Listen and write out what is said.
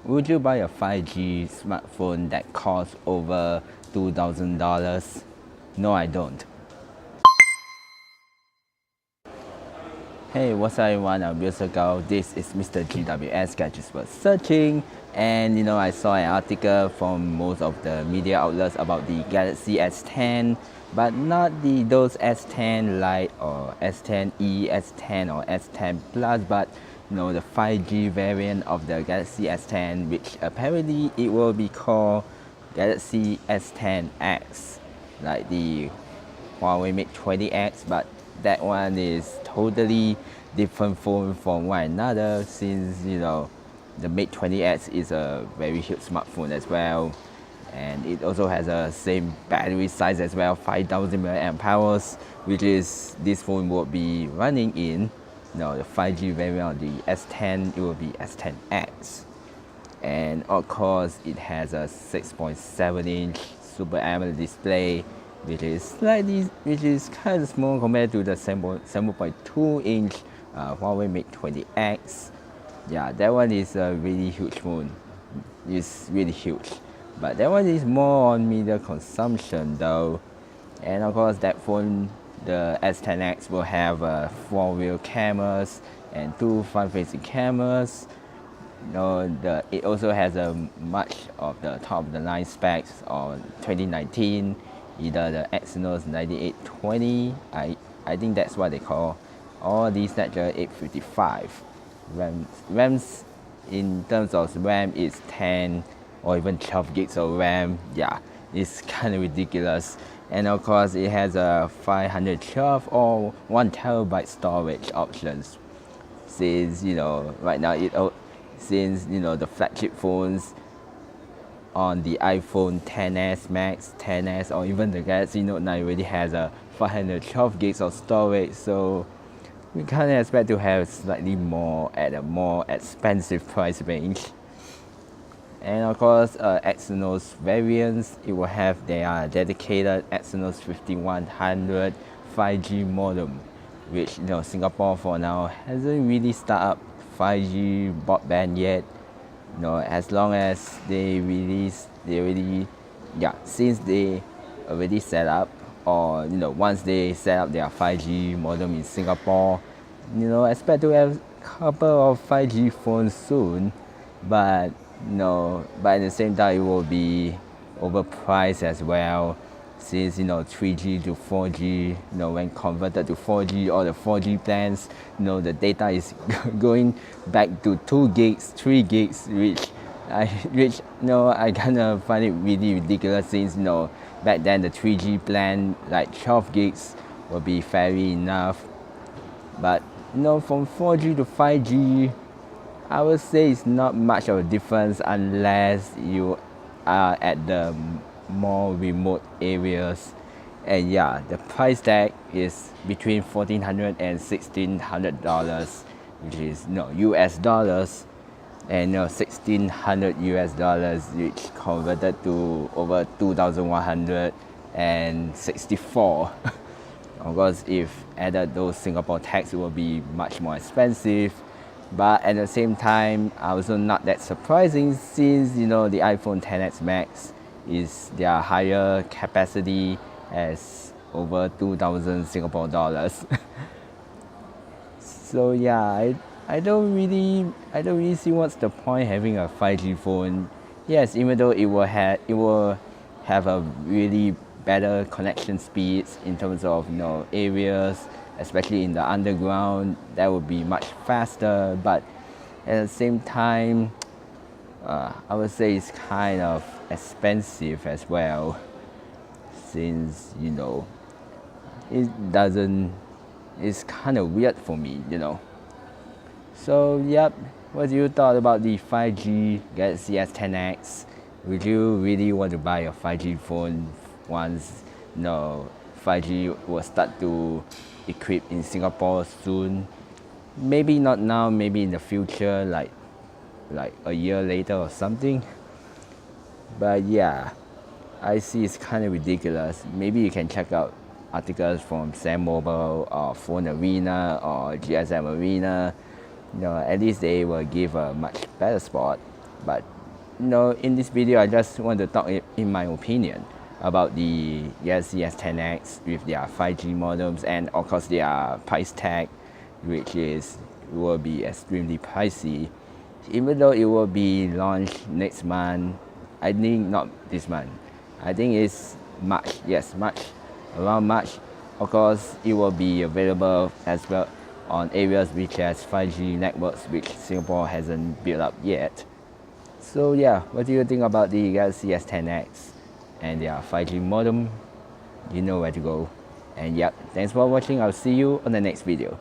Would you buy a 5G smartphone that costs over $2,000? No, I don't. Hey, what's up everyone? I'm Ago. This is Mr. GWS Gadgets for Searching, and I saw an article from most of the media outlets about the Galaxy S10, but not those S10 Lite or S10e, S10 or S10 Plus, but the 5G variant of the Galaxy S10, which apparently it will be called Galaxy S10X, like the Huawei Mate 20X, but that one is totally different phone from one another, since the Mate 20X is a very huge smartphone as well, and it also has a same battery size as well, 5000 mAh, which is this phone will be running in. The 5G variant of the S10, it will be S10X, and of course it has a 6.7-inch Super AMOLED display, which is kind of small compared to the 7.2-inch Huawei Mate 20X. Yeah, that one is a really huge phone. It's really huge, but that one is more on media consumption though. And of course, that phone, the S10X, will have 4-wheel cameras and 2 front-facing cameras. It also has much of the top-of-the-line specs on 2019, either the Exynos 9820, I think that's what they call, or the Snapdragon 855. RAMs in terms of RAM is 10 or even 12 gigs of RAM. Yeah, it's kind of ridiculous. And of course, it has a 512 or 1 terabyte storage options. Since right now since the flagship phones on the iPhone XS Max, XS, or even the Galaxy Note 9 already has a 512 gigs of storage, so we kind of expect to have slightly more at a more expensive price range. And of course, Exynos variants, it will have their dedicated Exynos 5100 5G modem, which Singapore for now hasn't really started up 5G broadband yet. As long as since they already set up, or once they set up their 5G modem in Singapore, expect to have a couple of 5G phones soon, but at the same time it will be overpriced as well, since 3G to 4G, when converted to 4G, or the 4G plans, the data is going back to 2 gigs, 3 gigs, which I kind of find it really ridiculous, since back then the 3G plan, like 12 gigs, will be fairly enough. But from 4G to 5G, I would say it's not much of a difference unless you are at the more remote areas. And yeah, the price tag is between $1,400 and $1,600, which is US dollars, and $1,600 US dollars, which converted to over 2,164. Of course, if added those Singapore tax, it will be much more expensive. But at the same time, also not that surprising, since the iPhone XS Max is their higher capacity as over 2,000 Singapore dollars. So yeah, I don't really see what's the point having a 5G phone. Yes, even though it will have a really better connection speeds in terms of areas, especially in the underground, that would be much faster. But at the same time, I would say it's kind of expensive as well, since it's kind of weird for me. So yep, what do you thought about the 5G Galaxy S10X? Would you really want to buy a 5G phone once 5G will start to equip in Singapore soon? Maybe not now, maybe in the future, like a year later or something. But yeah, I see it's kind of ridiculous. Maybe you can check out articles from Sam Mobile or Phone Arena or GSM Arena. At least they will give a much better spot. But in this video, I just want to talk in my opinion about the Galaxy S10X with their 5G modems, and of course their price tag, which will be extremely pricey. Even though it will be launched next month, I think not this month. I think it's March. Yes, March, around March. Of course, it will be available as well on areas which has 5G networks, which Singapore hasn't built up yet. So yeah, what do you think about the Galaxy S10X and their 5G modem? You know where to go. And yeah, thanks for watching. I'll see you on the next video.